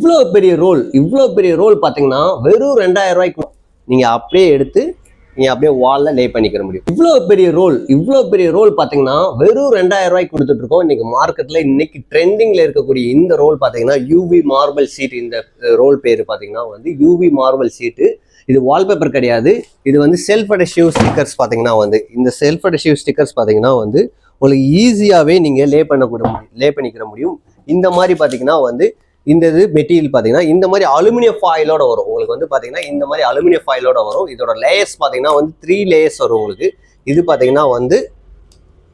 இவ்வளோ பெரிய ரோல் பார்த்தீங்கன்னா வெறும் 2000 ரூபாய்க்கு நீங்கள் அப்படியே எடுத்து நீங்கள் அப்படியே வாலில் லே பண்ணிக்கிற முடியும். இவ்வளோ பெரிய ரோல் பார்த்தீங்கன்னா வெறும் 2000 ரூபாய்க்கு கொடுத்துட்டு இருக்கோம். இன்னைக்கு மார்க்கெட்டில் இன்னைக்கு ட்ரெண்டிங்கில் இருக்கக்கூடிய இந்த ரோல் பார்த்தீங்கன்னா யூவி மார்பிள் சீட். இந்த ரோல் பேர் பார்த்தீங்கன்னா வந்து யூவி மார்பிள் சீட்டு. இது வால்பேப்பர் கிடையாது, இது வந்து செல்ஃப் அடெசிவ் ஸ்டிக்கர்ஸ். பார்த்தீங்கன்னா வந்து இந்த செல்ஃப் அடெசிவ் ஸ்டிக்கர்ஸ் பார்த்தீங்கன்னா வந்து உங்களுக்கு ஈஸியாகவே நீங்கள் லே பண்ணிக்கிற முடியும். இந்த மாதிரி பார்த்தீங்கன்னா வந்து இந்த இது மெட்டீரியல் பார்த்தீங்கன்னா இந்த மாதிரி அலுமினியம் ஃபாயிலோட வரும். உங்களுக்கு வந்து பார்த்தீங்கன்னா இந்த மாதிரி அலுமினியம் ஃபாயிலோட வரும். இதோட லேயர்ஸ் பார்த்தீங்கன்னா வந்து 3 லேயர்ஸ் வரும் உங்களுக்கு. இது பார்த்தீங்கன்னா வந்து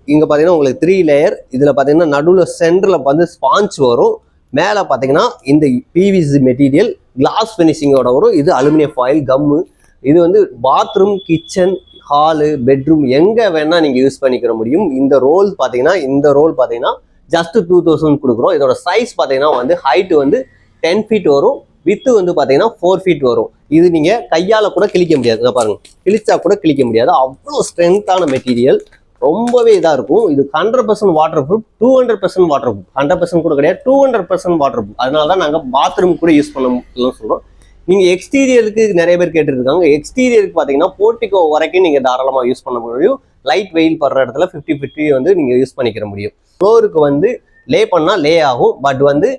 இங்கே பார்த்தீங்கன்னா உங்களுக்கு 3 லேயர். இதில் பார்த்தீங்கன்னா நடுவில் சென்டரில் வந்து ஸ்பாஞ்ச் வரும். மேலே பார்த்தீங்கன்னா இந்த பிவிசி மெட்டீரியல் கிளாஸ் ஃபினிஷிங்கோட வரும். இது அலுமினியம் ஃபாயில் கம்மு. இது வந்து பாத்ரூம், கிச்சன், ஹாலு, பெட்ரூம் எங்கே வேணால் நீங்கள் யூஸ் பண்ணிக்கிற முடியும். இந்த ரோல் பார்த்தீங்கன்னா ஜஸ்ட் 2000 கொடுக்குறோம். இதோட சைஸ் பார்த்தீங்கன்னா வந்து ஹைட் வந்து 10 ஃபீட் வரும், வித்து வந்து பார்த்தீங்கன்னா 4 ஃபீட் வரும். இது நீங்கள் கையால் கூட கிழிக்க முடியாது. நான் பாருங்க, கிழிச்சா கூட கிழிக்க முடியாது. அவ்வளோ ஸ்ட்ரென்த்தான மெட்டீரியல், ரொம்பவே இதாக இருக்கும். இது 100% வாட்டர் ப்ரூஃப், 200% வாட்டர் ப்ரூஃப். 100% கூட கிடையாது, 200% வாட்டர் ப்ரூஃப். அதனால தான் நாங்கள் பாத்ரூம் கூட யூஸ் பண்ணலாம் சொல்கிறோம். நீங்கள் எக்ஸ்டீரியருக்கு நிறைய பேர் கேட்டுருக்காங்க. எக்ஸ்டீரியருக்கு பார்த்தீங்கன்னா போர்ட்டிகோ வரைக்கும் நீங்கள் தாராளமாக யூஸ் பண்ண முடியும். லைட் வெயில் படுற இடத்துல 50-50 வந்து நீங்கள் யூஸ் பண்ணிக்கிற முடியும். ஃப்ளோருக்கு வந்து லே பண்ணால் லே ஆகும், பட் வந்து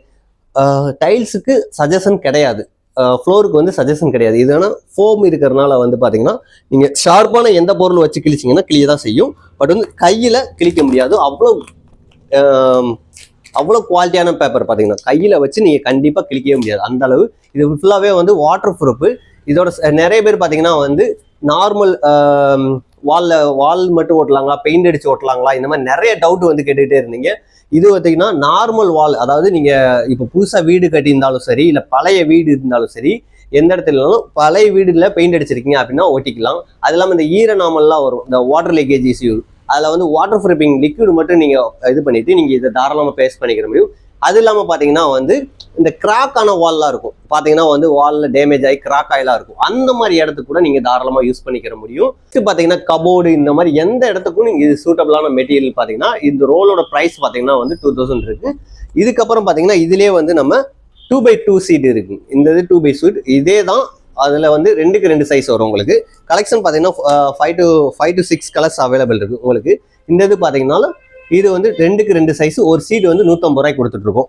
டைல்ஸுக்கு சஜஷன் கிடையாது, ஃப்ளோருக்கு வந்து சஜஷன் கிடையாது. இது ஆனால் ஃபோம் இருக்கிறதுனால வந்து பார்த்தீங்கன்னா நீங்கள் ஷார்ப்பான எந்த பொருள் வச்சு கிழிச்சிங்கன்னா கிளிய தான் செய்யும், பட் வந்து கையில் கிழிக்க முடியாது. அவ்வளோ குவாலிட்டியான பேப்பர் பார்த்தீங்கன்னா கையில் வச்சு நீங்கள் கண்டிப்பாக கிழிக்கவே முடியாது அந்த அளவு. இது ஃபுல்லாகவே வந்து வாட்டர் ப்ரூஃப். இதோட நிறைய பேர் பார்த்தீங்கன்னா வந்து நார்மல் வால் மட்டும் ஓட்டலாங்களா, பெயிண்ட் அடிச்சு ஓட்டலாங்களா, இந்த மாதிரி நிறைய டவுட் வந்து கேட்டுக்கிட்டே இருந்தீங்க. இது பார்த்தீங்கன்னா நார்மல் வால், அதாவது நீங்கள் இப்போ புதுசாக வீடு கட்டியிருந்தாலும் சரி, இல்லை பழைய வீடு இருந்தாலும் சரி, எந்த இடத்துல இருந்தாலும் பழைய வீடுல பெயிண்ட் அடிச்சிருக்கீங்க அப்படின்னா ஓட்டிக்கலாம். அது இல்லாமல் இந்த ஈரநாமல்லாம் வரும், இந்த வாட்டர் லீக்கேஜ் இஷ்யூ, அதில் வந்து வாட்டர் ப்ரூஃபிங் லிக்விட் மட்டும் நீங்கள் இது பண்ணிட்டு நீங்கள் இதை தாராளமாக பேஸ்ட் பண்ணிக்கிற முடியும். அது இல்லாமல் பார்த்தீங்கன்னா வந்து இந்த கிராக்கான வால்லாம் இருக்கும், பார்த்தீங்கன்னா வந்து வாலில் டேமேஜ் ஆகி கிராக் ஆயிலாம் இருக்கும். அந்த மாதிரி இடத்துக்கு கூட நீங்கள் தாராளமாக யூஸ் பண்ணிக்கிற முடியும். இது பார்த்தீங்கன்னா கபோர்டு, இந்த மாதிரி எந்த இடத்துக்கும் நீங்கள் இது சூட்டபிளான மெட்டீரியல். பார்த்தீங்கன்னா இந்த ரோலோட ப்ரைஸ் பார்த்தீங்கன்னா வந்து 2000 இருக்கு. இதுக்கப்புறம் பார்த்தீங்கன்னா இதுலேயே வந்து நம்ம 2x2 சீட் இருக்கு. இந்த இது 2x சீட் இதே தான். அதில் வந்து 2x2 சைஸ் வரும் உங்களுக்கு. கலெக்ஷன் பார்த்தீங்கன்னா 5 to 6 கலர்ஸ் அவைலபிள் இருக்கு உங்களுக்கு. இந்த இது பார்த்தீங்கன்னா இது வந்து 2x2 சைஸ். ஒரு சீட் வந்து 150 ரூபாய்க்கு கொடுத்துட்ருக்கோம்.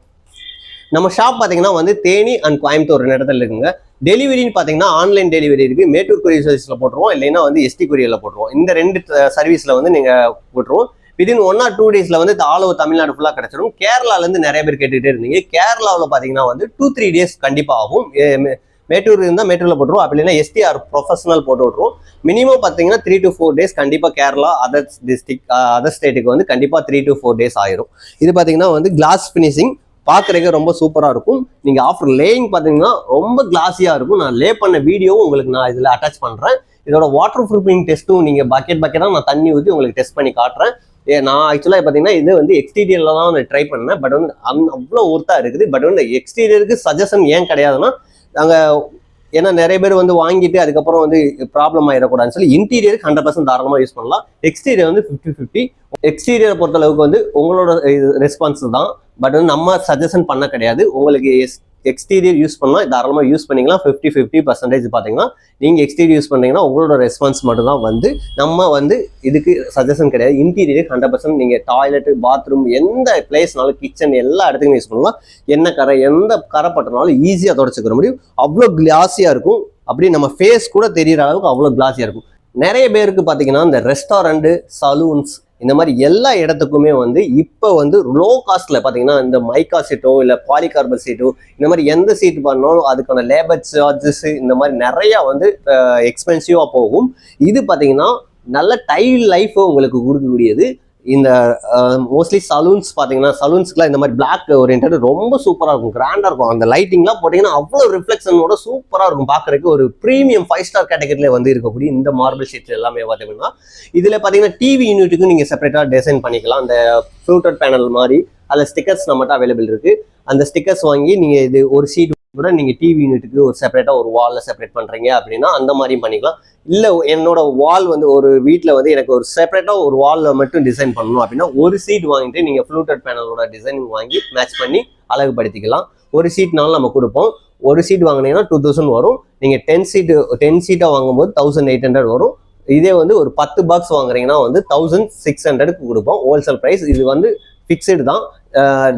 நம்ம ஷாப் பார்த்தீங்கன்னா வந்து தேனி அண்ட் கோயம்புத்தூர் 2 இடத்துல இருக்குங்க. டெலிவரின்னு பார்த்தீங்கன்னா ஆன்லைன் டெலிவரி இருக்குது. மேட்டூர் கொரியர் சர்வீஸில் போட்டுருவோம், இல்லைன்னா வந்து எஸ்டி கொரியரில் போட்டுருவோம். இந்த 2 சர்வீஸில் வந்து நீங்கள் போட்டுருவோம். விதின் 1 or 2 டேஸில் வந்து ஆல் ஓவர் தமிழ்நாடு ஃபுல்லாக கிடச்சிடும். கேரளாலேருந்து நிறைய பேர் கேட்டுகிட்டே இருந்தீங்க. கேரளாவில் பார்த்தீங்கன்னா வந்து 2-3 டேஸ் கண்டிப்பாக ஆகும். மேட்டூர் இருந்தால் மேட்டூரில் போட்டுருவோம், அப்படி இல்லைன்னா எஸ்டிஆர் ப்ரொஃபஷனல் போட்டு விட்ருவோம். மினிமம் பார்த்தீங்கன்னா 3 to 4 டேஸ் கண்டிப்பாக கேரளா அதர் ஸ்டேட்டுக்கு வந்து கண்டிப்பாக 3 to 4 டேஸ் ஆயிரும். இது பார்த்தீங்கன்னா வந்து கிளாஸ் ஃபினிஷிங் பார்க்குறதுக்கு ரொம்ப சூப்பராக இருக்கும். நீங்கள் ஆஃப்டர் லேயிங் பார்த்தீங்கன்னா ரொம்ப கிளாஸியாக இருக்கும். நான் லே பண்ண வீடியோவும் உங்களுக்கு நான் இதில் அட்டாச் பண்ணுறேன். இதோட வாட்டர் ப்ரூஃபிங் டெஸ்ட்டும் நீங்கள் பக்கெட்டாக நான் தண்ணி ஊற்றி உங்களுக்கு டெஸ்ட் பண்ணி காட்டுறேன். நான் ஆக்சுவலாக பார்த்தீங்கன்னா இது வந்து எக்ஸ்டீரியரில் தான் நான் ட்ரை பண்ணேன், பட் வந்து அவ்வளோ ஒர்த்தாக இருக்குது. பட் வந்து எக்ஸ்டீரியருக்கு சஜஷன் ஏன் கிடையாதுன்னா, நாங்கள் ஏன்னா நிறைய பேர் வந்து வாங்கிட்டு அதுக்கப்புறம் வந்து ப்ராப்ளம் ஆகிடக்கூடாதுன்னு சொல்லி இன்டீரியருக்கு 100% தாராளமாக யூஸ் பண்ணலாம். எக்ஸ்டீரியர் வந்து 50-50. எக்ஸ்டீரியரை பொறுத்தளவுக்கு வந்து உங்களோட ரெஸ்பான்ஸ் தான், பட் வந்து நம்ம சஜஷன் பண்ண கிடையாது. உங்களுக்கு எக்ஸ்டீரியர் யூஸ் பண்ணலாம், தாராளமாக யூஸ் பண்ணிக்கலாம். 50-50% பார்த்தீங்கன்னா நீங்கள் எக்ஸ்டீரியர் யூஸ் பண்ணீங்கன்னா உங்களோட ரெஸ்பான்ஸ் மட்டும் தான் வந்து, நம்ம வந்து இதுக்கு சஜஷன் கிடையாது. இன்டீரியருக்கு 100% நீங்கள் டாய்லெட்டு, பாத்ரூம், எந்த பிளேஸ்னாலும், கிச்சன், எல்லா இடத்துக்கும் யூஸ் பண்ணலாம். எந்த கரை பட்டனாலும் ஈஸியாக தொடச்சிக்கிற முடியும். அவ்வளோ கிளாஸியாக இருக்கும். அப்படி நம்ம ஃபேஸ் கூட தெரிகிற அளவுக்கு அவ்வளோ கிளாஸியாக இருக்கும். நிறைய பேருக்கு பார்த்தீங்கன்னா இந்த ரெஸ்டாரண்ட்டு, சலூன்ஸ், இந்த மாதிரி எல்லா இடத்துக்குமே வந்து இப்போ வந்து லோ காஸ்ட்ல பார்த்தீங்கன்னா இந்த மைக்கா சீட்டோ இல்லை பாலிகார்பன் சீட்டோ, இந்த மாதிரி எந்த சீட் பண்ணாலும் அதுக்கான லேபர் சார்ஜஸ் இந்த மாதிரி நிறையா வந்து எக்ஸ்பென்சிவாக போகும். இது பார்த்தீங்கன்னா நல்ல டைல் லைஃப் உங்களுக்கு கொடுக்கக்கூடியது. இந்த மோஸ்ட்லி சலூன்ஸ் பார்த்தீங்கன்னா சலூன்ஸ்க்குலாம் இந்த மாதிரி பிளாக் ஓரியன்ட் ரொம்ப சூப்பராக இருக்கும், கிராண்டாக இருக்கும். அந்த லைட்டிங்லாம் போட்டிங்கன்னா அவ்வளோ ரிஃப்ளெக்ஷனோட சூப்பராக இருக்கும் பார்க்குறதுக்கு. ஒரு ப்ரீமியம் 5 ஸ்டார் கேட்டகரியில் வந்து இருக்கக்கூடிய இந்த மார்பிள் ஷீட்ஸ் எல்லாமே பார்த்தீங்கன்னா இதில் பார்த்தீங்கன்னா டிவி யூனிட்டுக்கும் நீங்கள் செப்பரேட்டாக டிசைன் பண்ணிக்கலாம். அந்த ஃப்ளூட்டட் பேனல் மாதிரி அதில் ஸ்டிக்கர்ஸ் நம்மகிட்ட அவைலபிள் இருக்குது. அந்த ஸ்டிக்கர்ஸ் வாங்கி நீங்கள் இது ஒரு சீட் கூட நீங்கள் டிவி யூனிட்டுக்கு ஒரு செப்பரேட்டாக ஒரு வாலில் செப்பரேட் பண்ணுறீங்க அப்படின்னா அந்த மாதிரியும் பண்ணிக்கலாம். இல்லை என்னோட வால் வந்து ஒரு வீட்டில் வந்து எனக்கு ஒரு செப்பரேட்டாக ஒரு வாலில் மட்டும் டிசைன் பண்ணணும் அப்படின்னா ஒரு சீட் வாங்கிட்டு நீங்கள் ஃப்ளூட்டட் பேனலோட டிசைனிங் வாங்கி மேட்ச் பண்ணி அழகுபடுத்திக்கலாம். ஒரு சீட்னாலும் நம்ம கொடுப்போம். ஒரு சீட் வாங்கினீங்கன்னா 2000 வரும். நீங்கள் 10 சீட்டாக வாங்கும்போது 1800 வரும். இதே வந்து ஒரு 10 பாக்ஸ் வாங்குறீங்கன்னா வந்து 1600க்கு கொடுப்போம் ஹோல்சேல் ப்ரைஸ். இது வந்து ஃபிக்ஸ்டு தான்,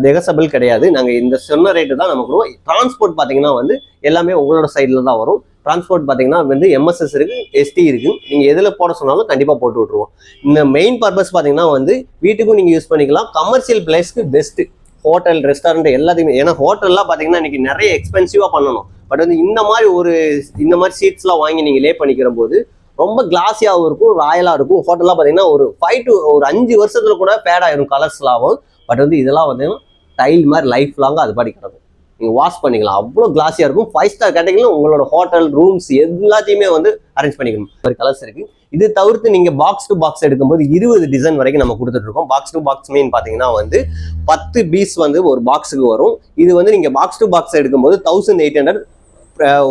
நெகசபிள் கிடையாது. நாங்கள் இந்த சொன்ன ரேட்டு தான் நம்ம கொடுப்போம். டிரான்ஸ்போர்ட் பார்த்தீங்கன்னா வந்து எல்லாமே உங்களோட சைடில் தான் வரும். டிரான்ஸ்போர்ட் பார்த்தீங்கன்னா வந்து எம்எஸ்எஸ் இருக்குது, எஸ்டி இருக்குது. நீங்கள் எதில் போட சொன்னாலும் கண்டிப்பாக போட்டு விட்ருவோம். இந்த மெயின் பர்பஸ் பார்த்தீங்கன்னா வந்து வீட்டுக்கும் நீங்கள் யூஸ் பண்ணிக்கலாம். கமர்ஷியல் பிளேஸ்க்கு பெஸ்ட்டு. ஹோட்டல், ரெஸ்டாரண்ட் எல்லாத்தையுமே. ஏன்னா ஹோட்டல்லாம் பார்த்தீங்கன்னா இன்னைக்கு நிறைய எக்ஸ்பென்சிவாக பண்ணணும். பட் வந்து இந்த மாதிரி சீட்ஸ்லாம் வாங்கி நீங்கள் லே பண்ணிக்கிற போது ரொம்ப கிளாஸியாகவும் இருக்கும், ராயலாக இருக்கும். ஹோட்டல்லாம் பார்த்தீங்கன்னா ஒரு 5 வருஷத்துல கூட பேட் ஆயிரும் கலர்ஸ்லாகும். பட் வந்து இதெல்லாம் வந்து டைல் மாதிரி லைஃப் லாங்காக அது பாடி கிடக்கும். நீங்கள் வாஷ் பண்ணிக்கலாம், அவ்வளோ கிளாஸியாக இருக்கும். 5 ஸ்டார் கேட்டகரியில் உங்களோட ஹோட்டல் ரூம்ஸ் எல்லாத்தையுமே வந்து அரேஞ்ச் பண்ணிக்கணும். ஒரு கலர்ஸ் இருக்குது. இது தவிர்த்து நீங்கள் பாக்ஸ் டு பாக்ஸ் எடுக்கும்போது 20 டிசைன் வரைக்கும் நம்ம கொடுத்துட்ருக்கோம். பாக்ஸ் டு பாக்ஸ் மீன் பார்த்தீங்கன்னா வந்து 10 பீஸ் வந்து ஒரு பாக்ஸுக்கு வரும். இது வந்து நீங்கள் பாக்ஸ் டு பாக்ஸ் எடுக்கும்போது 1800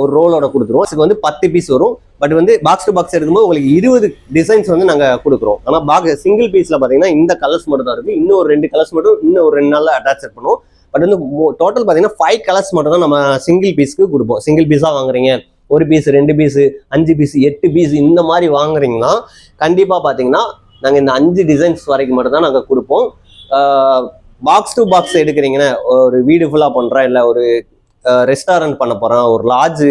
ஒரு ரோலோட கொடுத்துருவோம். இதுக்கு வந்து 10 பீஸ் வரும். பட் வந்து பாக்ஸ் டு பாக்ஸ் எடுக்கும்போது உங்களுக்கு 20 டிசைன்ஸ் வந்து நாங்கள் கொடுக்குறோம். ஆனால் சிங்கிள் பீஸில் பார்த்தீங்கன்னா இந்த கலர்ஸ் மட்டும் தான் இருக்குது. இன்னும் ஒரு 2 கலர்ஸ் மட்டும் இன்னும் ஒரு 2 நாளில் அட்டாச் பண்ணுவோம். பட் வந்து டோட்டல் பார்த்தீங்கன்னா 5 கலர்ஸ் மட்டும் தான் நம்ம சிங்கிள் பீஸ்க்கு கொடுப்போம். சிங்கிள் பீஸாக வாங்குறீங்க, ஒரு பீஸ், 2 பீஸு, 5 பீஸ், 8 பீஸ் இந்த மாதிரி வாங்குறீங்கன்னா கண்டிப்பாக பார்த்தீங்கன்னா நாங்கள் இந்த 5 டிசைன்ஸ் வரைக்கும் மட்டும் தான் நாங்கள் கொடுப்போம். பாக்ஸ் டு பாக்ஸ் எடுக்கிறீங்கன்னா ஒரு வீடு ஃபுல்லாக பண்ணுறோம், இல்லை ஒரு ரெஸ்டாரண்ட் பண்ண போகிறோம், ஒரு லாட்ஜு,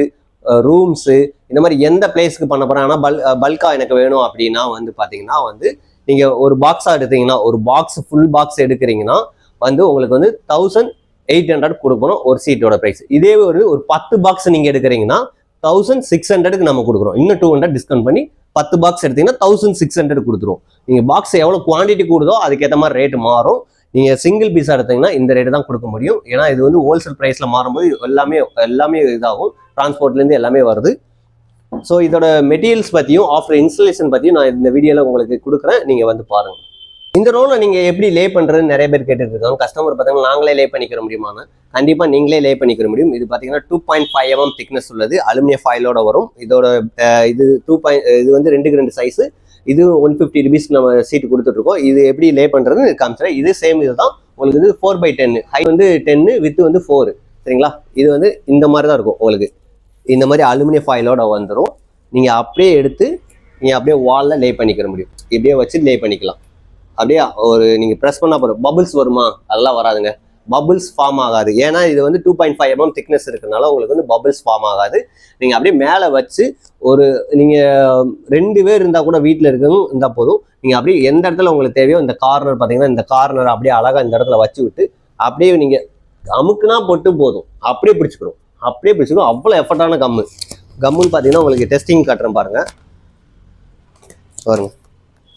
ரூம்ஸு, இந்த மாதிரி எந்த பிளேஸ்க்கு பண்ண போகிறேன், ஆனால் பல்காக எனக்கு வேணும் அப்படின்னா வந்து பார்த்தீங்கன்னா வந்து நீங்கள் ஒரு பாக்ஸாக எடுத்தீங்கன்னா, ஒரு பாக்ஸ் ஃபுல் பாக்ஸ் எடுக்கிறீங்கன்னா வந்து உங்களுக்கு வந்து 1800 கொடுக்கணும் ஒரு சீட்டோட ப்ரைஸ். இதே ஒரு 10 பாக்ஸ் நீங்கள் எடுக்கிறீங்கன்னா 1600க்கு நம்ம கொடுக்குறோம். இன்னும் 200 டிஸ்கவுண்ட் பண்ணி 10 பாக்ஸ் எடுத்தீங்கன்னா 1600 கொடுத்துருவோம். நீங்கள் பாக்ஸ் எவ்வளோ குவான்டிட்டி கூடுதோ அதுக்கேற்ற மாதிரி ரேட்டு மாறும். நீங்கள் சிங்கிள் பீஸாக எடுத்தீங்கன்னா இந்த ரேட்டு தான் கொடுக்க முடியும். ஏன்னா இது வந்து ஹோல்சேல் ப்ரைஸில் மாறும்போது எல்லாமே இதாகும். டிரான்ஸ்போர்ட்லேருந்து எல்லாமே வருது. ஸோ இதோட மெட்டீரியல்ஸ் பற்றியும் ஆஃப்டர் இன்ஸ்டலேஷன் பற்றியும் நான் இந்த வீடியோவில் உங்களுக்கு கொடுக்குறேன். நீங்கள் வந்து பாருங்கள். இந்த ரோலை நீங்கள் எப்படி லே பண்ணுறதுன்னு நிறைய பேர் கேட்டுட்டு இருக்காங்க. கஸ்டமர் பார்த்தீங்கன்னா நாங்களே லே பண்ணிக்கிற முடியுமான்னு. கண்டிப்பாக நீங்களே லே பண்ணிக்கிற முடியும். இது பார்த்தீங்கன்னா 2.5 mm திக்னஸ் உள்ளது, அலுமினியம் ஃபாயிலோட வரும். இதோட இது இது வந்து 2 சைஸு. இது 150 ருபீஸ்க்கு நம்ம சீட்டு கொடுத்துட்ருக்கோம். இது எப்படி லே பண்ணுறதுன்னு காமிச்சிடறேன். இது சேம் இது தான் உங்களுக்கு. இது 4x10, ஹை வந்து 10, வித்து வந்து 4. சரிங்களா? இது வந்து இந்த மாதிரி தான் இருக்கும் உங்களுக்கு. இந்த மாதிரி அலுமினியம் ஃபாயிலோட வந்துடும். நீங்கள் அப்படியே எடுத்து நீங்கள் அப்படியே வாலில் லே பண்ணிக்கிற முடியும். இப்படியே வச்சு லே பண்ணிக்கலாம். அப்படியே ஒரு நீங்கள் ப்ரெஸ் பண்ணால் போதும். பபுள்ஸ் வருமா? அதெல்லாம் வராதுங்க. பபுள்ஸ் ஃபார்ம் ஆகாது. ஏன்னா இது வந்து 2.5 mm திக்னஸ் இருக்கிறதுனால உங்களுக்கு வந்து பபுள்ஸ் ஃபார்ம் ஆகாது. நீங்கள் அப்படியே மேலே வச்சு நீங்கள் 2 பேர் இருந்தால் கூட வீட்டில் இருக்கணும் இருந்தால் போதும். நீங்கள் அப்படியே எந்த இடத்துல உங்களுக்கு தேவையோ இந்த கார்னர் பார்த்தீங்கன்னா இந்த கார்னர் அப்படியே அழகாக இந்த இடத்துல வச்சு விட்டு அப்படியே நீங்கள் அமுக்குனா போட்டு போதும். அப்படியே பிடிச்சிக்கணும். அவ்வளோ எஃபர்ட்டான கம்முன்னு பார்த்தீங்கன்னா உங்களுக்கு டெஸ்டிங் காட்டுறேன் பாருங்கள்.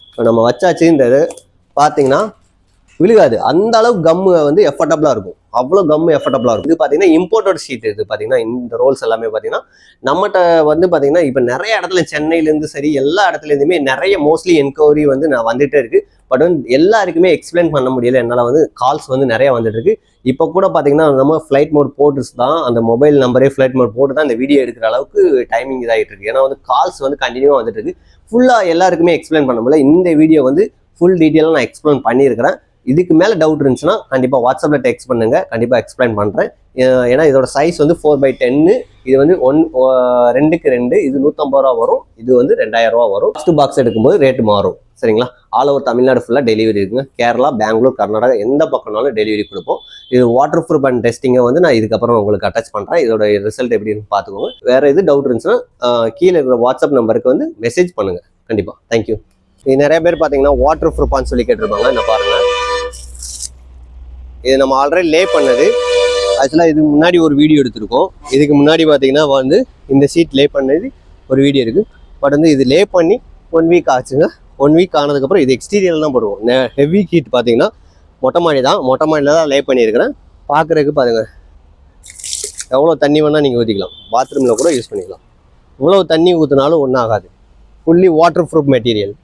இப்போ நம்ம வச்சாச்சு. இந்த இது பார்த்தீங்கன்னா விழுகாது. அந்த அளவுக்கு கம்மு வந்து எஃபர்டபுளாக இருக்கும். அவ்வளோ கம்மு எஃபர்டபுளாக இருக்கும். இது பார்த்தீங்கன்னா இம்போர்ட்டட் ஷீட். இது பார்த்தீங்கன்னா இந்த ரோல்ஸ் எல்லாமே பார்த்தீங்கன்னா நம்மகிட்ட வந்து பார்த்தீங்கன்னா இப்போ நிறைய இடத்துல சென்னையிலேருந்து சரி எல்லா இடத்துலேருந்துமே நிறைய மோஸ்ட்லி என்கொயரி வந்து நான் வந்துகிட்டே இருக்குது. பட் வந்து எல்லாருக்குமே எக்ஸ்பிளைன் பண்ண முடியல. என்னால் வந்து கால்ஸ் வந்து நிறையா வந்துட்டு இருக்கு. இப்போ கூட பார்த்தீங்கன்னா நம்ம ஃப்ளைட் மோட் போட்டு தான் அந்த மொபைல் நம்பரே ஃப்ளைட் மோட் போட்டு தான் இந்த வீடியோ எடுக்கிற அளவுக்கு டைமிங் இதாகிட்டு இருக்கு. ஏன்னா வந்து கால்ஸ் வந்து கண்டினியூவாக வந்துட்டு இருக்கு. ஃபுல்லாக எல்லாருக்குமே எக்ஸ்பிளைன் பண்ண முடியல. இந்த வீடியோ வந்து ஃபுல் டீட்டெயிலாக நான் எக்ஸ்பிளைன் பண்ணியிருக்கிறேன். இதுக்கு மேலே டவுட் இருந்துச்சுன்னா கண்டிப்பாக வாட்ஸ்அப்பில் டெக்ஸ்ட் பண்ணுங்கள். கண்டிப்பாக எக்ஸ்பிளைன் பண்ணுறேன். ஏன்னா இதோட சைஸ் வந்து 4x10. இது வந்து 2x2. இது 150 ரூபா வரும். இது வந்து 2000 ரூபா வரும். ஃபஸ்ட்டு பாக்ஸ் எடுக்கும்போது ரேட்டு மாறும். சரிங்களா? ஆல் ஓவர் தமிழ்நாடு ஃபுல்லாக டெலிவரி இருக்குங்க. கேரளா, பெங்களூர், கர்நாடகா எந்த பக்கம்னாலும் டெலிவரி கொடுப்போம். இது வாட்டர் ப்ரூஃப் அண்ட் டெஸ்டிங்கை வந்து நான் இதுக்கப்புறம் உங்களுக்கு அட்டாச் பண்ணுறேன். இதோட ரிசல்ட் எப்படின்னு பார்த்துக்கோங்க. வேறு எது டவுட் இருந்துச்சுன்னா கீழே இருக்கிற வாட்ஸ்அப் நம்பருக்கு வந்து மெசேஜ் பண்ணுங்கள். கண்டிப்பாக. தேங்க்யூ. இது நிறைய பேர் பார்த்தீங்கன்னா வாட்டர் ப்ரூஃபான்னு சொல்லி கேட்டிருப்பாங்க. நான் பாருங்கள், இது நம்ம ஆல்ரெடி லே பண்ணது. ஆக்சுவலாக இதுக்கு முன்னாடி ஒரு வீடியோ எடுத்திருக்கோம். இதுக்கு முன்னாடி பார்த்தீங்கன்னா வந்து இந்த சீட் லே பண்ணது ஒரு வீடியோ இருக்குது. பட் வந்து இது லே பண்ணி 1 வீக் ஆச்சுங்க. 1 வீக் ஆனதுக்கப்புறம் இது எக்ஸ்டீரியர் தான் போடுவோம். ஹெவி ஹீட் பார்த்தீங்கன்னா மொட்டை மாடியில் தான் லே பண்ணியிருக்கிறேன். பார்க்குறதுக்கு பாருங்கள் எவ்வளோ தண்ணி வேணால் நீங்கள் ஊற்றிக்கலாம். பாத்ரூமில் கூட யூஸ் பண்ணிக்கலாம். இவ்வளோ தண்ணி ஊற்றினாலும் ஒன்றும் ஆகாது. Fully water proof material.